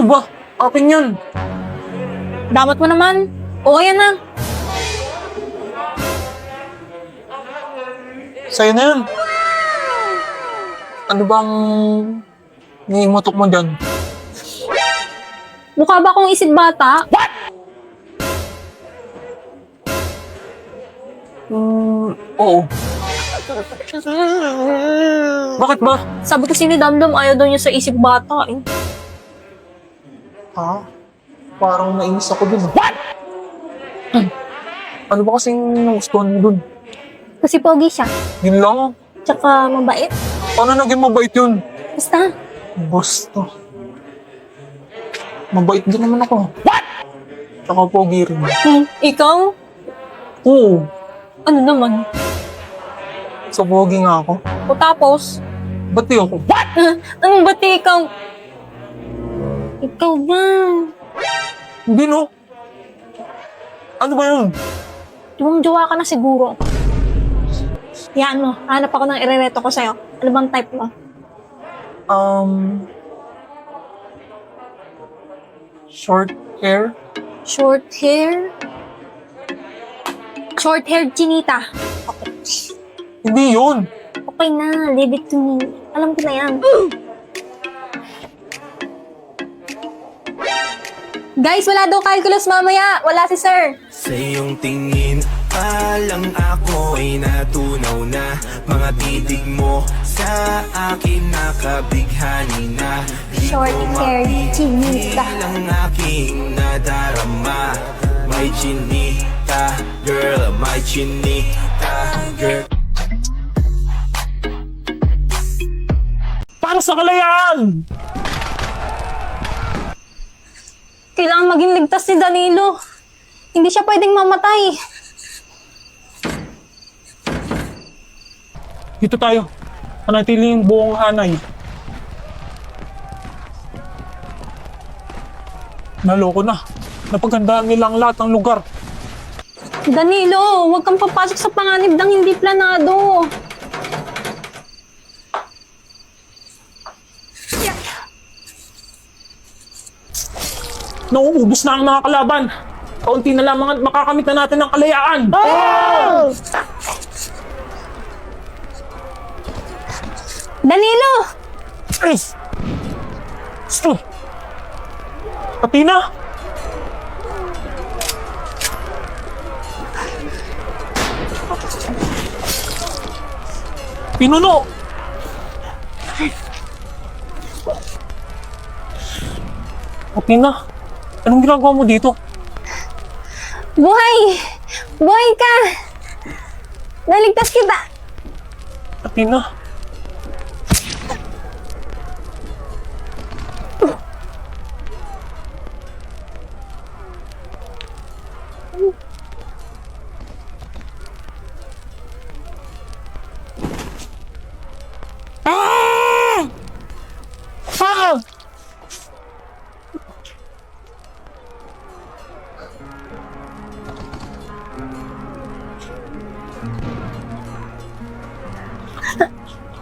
Ano ba? Akin yan. Damot mo naman. O, ayan na. Sa'yo na yan. Ano bang niimotok mo dyan? Mukha ba akong isip bata? Oo. Bakit ba? Sabi ko si Damdam, ayaw daw niya sa isip bata eh. Ha? Parang nainis ako dun. What? Ano ba kasing nagustuhan mo dun? Kasi pogi siya. Yun lang. Tsaka mabait. Paano naging mabait yun? Basta. Basta. Mabait din naman ako. What? Tsaka pogi rin. Ikaw? Oo. Ano naman? So pogi nga ako. O tapos? Ba't di ako? What? Anong bati ikaw? Ikaw ba? Hindi no. Ano ba yun? Jowa ka na siguro. Yan mo, hanap ako ng irereto ko sa'yo. Ano bang type mo? Short hair? Short hair? Short hair chinita. Okay. Hindi yun. Okay na, leave it to me. Alam ko na yan. Guys, wala daw calculus mamaya. Wala si sir. Sa iyong tingin, palang ako ay natunaw na. Mga titig mo sa akin nakabighani na. Di Short ko hair, chinita. ang aking nadarama. May chinita, girl, may chinita, girl. Para sa kalayaan! Kailangan maging ligtas si Danilo. Hindi siya pwedeng mamatay. Dito tayo. Panatili yung buong hanay. Naloko na. Napaghandaan nila ang lahat ng lugar. Danilo, huwag kang papasok sa panganib ng hindi planado. Nauubos na ang mga kalaban. Kaunti na lamang at makakamit na natin ang kalayaan. Danilo! Chris! Sto! Katina! Pinuno! Katina! Anong ginagawa mo dito? Buhay! Buhay ka! Naligtas kita! Katina! Ah! Ah!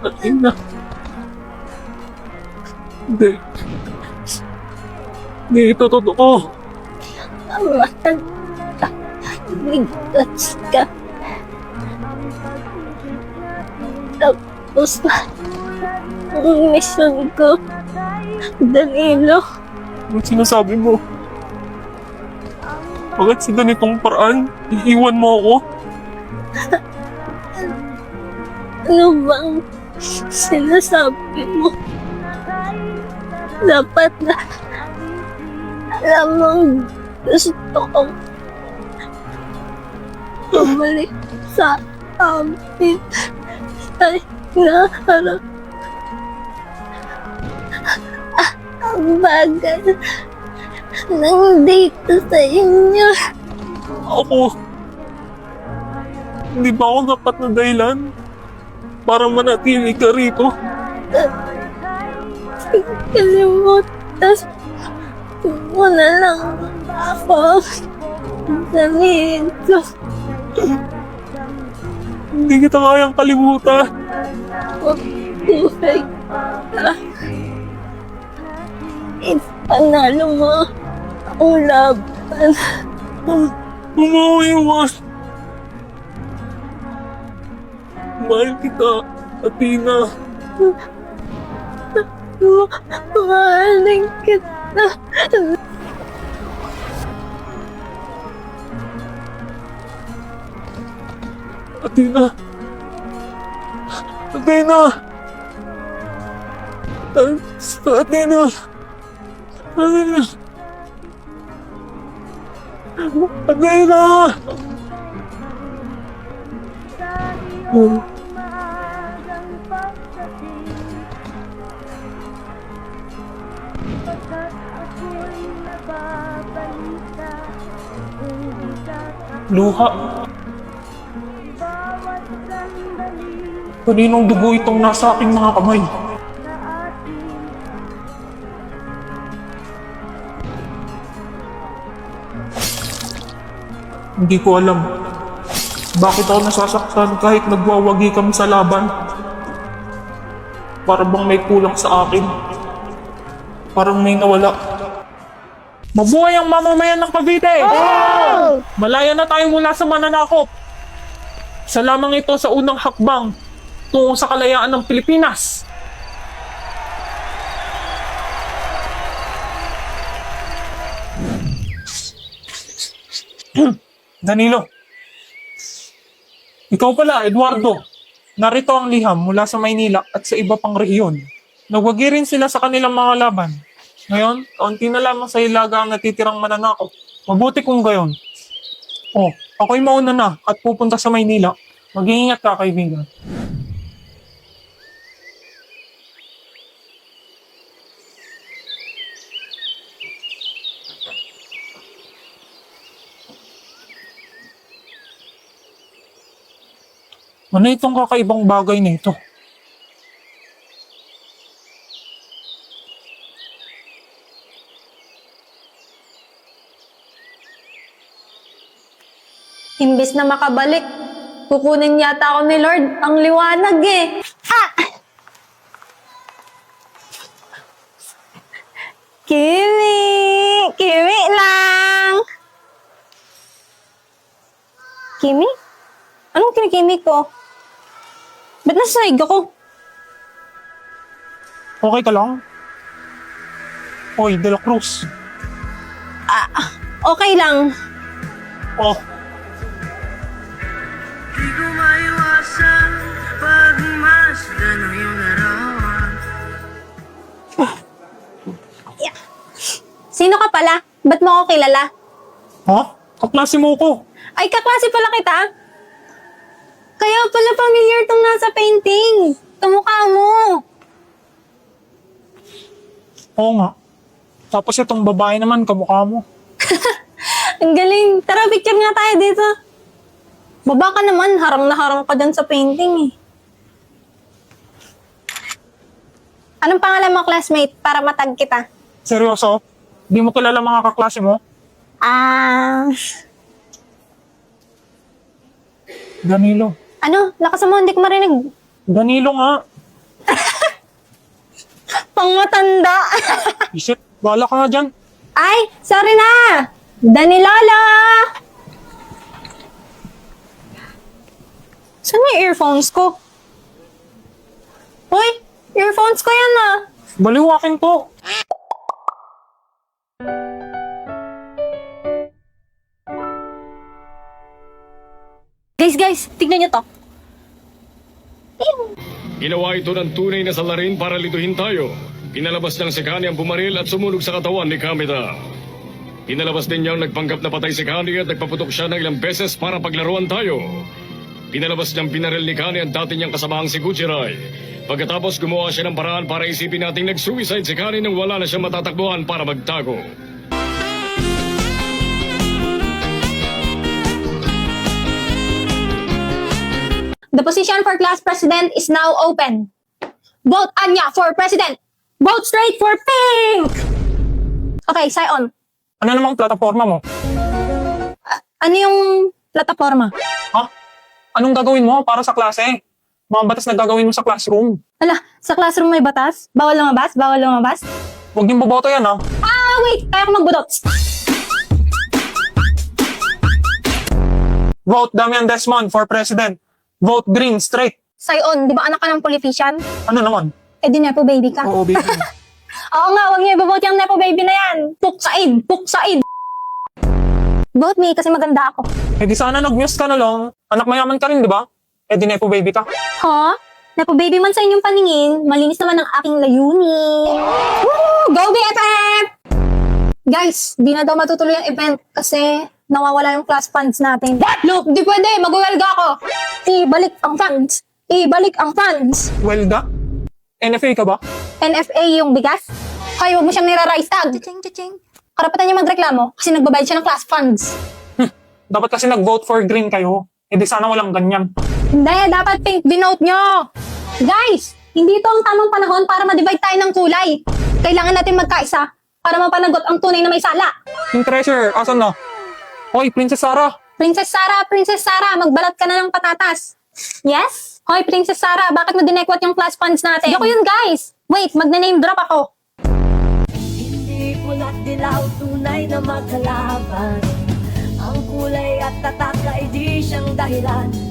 Katina. Hindi. Hindi ito totoo. Ligtas ka. Tapos na ang mission ko. Danilo. Anong sinasabi mo? Bakit sa ganitong paraan, iiwan mo ako? Ano bang sinasabi mo? Dapat na lamang gusto kong bumalik sa amin sa hinaharap. Ang bagal ng dito sa inyo. Ako? Hindi ba ako dapat na dahilan para manatili ka rito? Kalimutan mo na lang ako. Danilo. Hindi kita kayang kalimutan. Mabuhay ka. Panalo mo ang laban. Umawiwas. Mahal kita, Athena. Mahalin kita. Athena. Athena. Athena. Athena. Athena. Luha. Kaninong dugo itong nasa aking mga kamay? Hindi ko alam. Bakit ako nasasaktan kahit nagwawagi kami sa laban? Para bang may kulang sa akin? Parang may nawala. Mabuhay ang mamamayan ng Cavite! Malaya na tayo mula sa mananakop. Isa lamang ito sa unang hakbang tungo sa kalayaan ng Pilipinas. Danilo. Ikaw pala, Eduardo. Narito ang liham mula sa Maynila at sa iba pang rehiyon. Nagwagi rin sila sa kanilang mga laban. Ngayon, kaunti na lamang sa Hilaga ang natitirang mananakop. Mabuti kung gayon. Oh, ako'y mauna na at pupunta sa Maynila. Mag-iingat ka, kaibigan. Ano itong kakaibang bagay na ito? Imbis na makabalik, kukunin yata ako ni Lord ang liwanag eh. Kimi! Kimi lang! Kimi? Anong kinikimi ko? Ba't nasa sahig ako? Okay ka lang? Oy, De La Cruz. Okay lang. Oh, Di ko maiwasan pagmasdan ng iyong larawan. Sino ka pala? Ba't mo ako kilala? ha? Kaklase mo ko. Ay, kaklase pala kita. Kaya pala familiar tong nasa painting. Kamukha mo. Oo nga. Tapos itong babae naman, kamukha mo. Ang galing. Tara, picture nga tayo dito. Baba ka naman. Harang na harang ka dyan sa painting eh. Anong pangalan mo, classmate? Para matag kita. Seryoso? Di mo kilala mga kaklase mo? Danilo. Ano? Lakas mo, hindi ko marinig. Danilo nga. Pangmatanda. Isip, bala ka nga dyan. Ay, sorry na. Danilala. Saan yung earphones ko? Uy, earphones ko yan ah. Baliwakin ko. Guys, tignan nyo to. Ginawa ito ng tunay na salarin para lituhin tayo. Pinalabas niyang si Kani ang bumaril at sumunog sa katawan ni Kamita. Pinalabas din niyang nagpanggap na patay si Kani at nagpaputok siya ng ilang beses para paglaruan tayo. Pinalabas niyang pinaril ni Kani ang dati niyang kasamahang si Guchiray. Pagkatapos gumawa siya ng paraan para isipin nating nag-suicide si Kani nang wala na siyang matatakbuhan para magtago. The position for class president is now open. Vote Anya for president. Vote straight for pink. Okay, Sion. Ano namang plataforma mo? Ano yung plataforma? Ha? Anong gagawin mo para sa klase? Mga batas na gagawin mo sa classroom. Ala, sa classroom may batas? Bawal lumabas? Bawal lumabas? Huwag niyong boboto yan, ha? wait. Kaya ako magbudot. Vote Damian Desmond for president. Vote green straight. Sayon, di ba anak ka ng politician? Ano naman? Eh di nepo baby ka. Oo, baby. Oo nga, huwag niyo ibobote yung nepo baby na yan. Puksain, puksain. Vote me kasi maganda ako. Eh di sana nag-muse ka na lang. Anak mayaman ka rin, di ba? Eh di nepo baby ka. Ha? Nepo baby man sa inyong paningin, malinis naman ang aking layunin. Woo! Go BFF! Guys, di na daw matutuloy ang event kasi nawawala yung class funds natin. What? Look, di pwede. Mag-welga ako. Ibalik ang funds. Ibalik ang funds. Welga? NFA ka ba? NFA yung bigas? Hoy, huwag mo siyang nira-rice tag. Karapatan niya magreklamo kasi nagbabayad siya ng class funds. Dapat kasi nag-vote for green kayo. Eh di sana walang ganyan. Hindi, dapat pink denote nyo. Guys, hindi ito ang tamang panahon para ma-divide tayo ng kulay. Kailangan natin magkaisa para mapanagot ang tunay na may sala. Yung treasure, asan na? Hoy, Princess Sarah. Princess Sarah, magbalat ka na ng patatas. Yes? Hoy, Princess Sarah, bakit mo dinekwat yung class funds natin? Ako yun, guys. Wait, magna-name drop ako. Hindi pula't dilaw, tunay na magkalaban. Ang kulay at tatak ay di siyang dahilan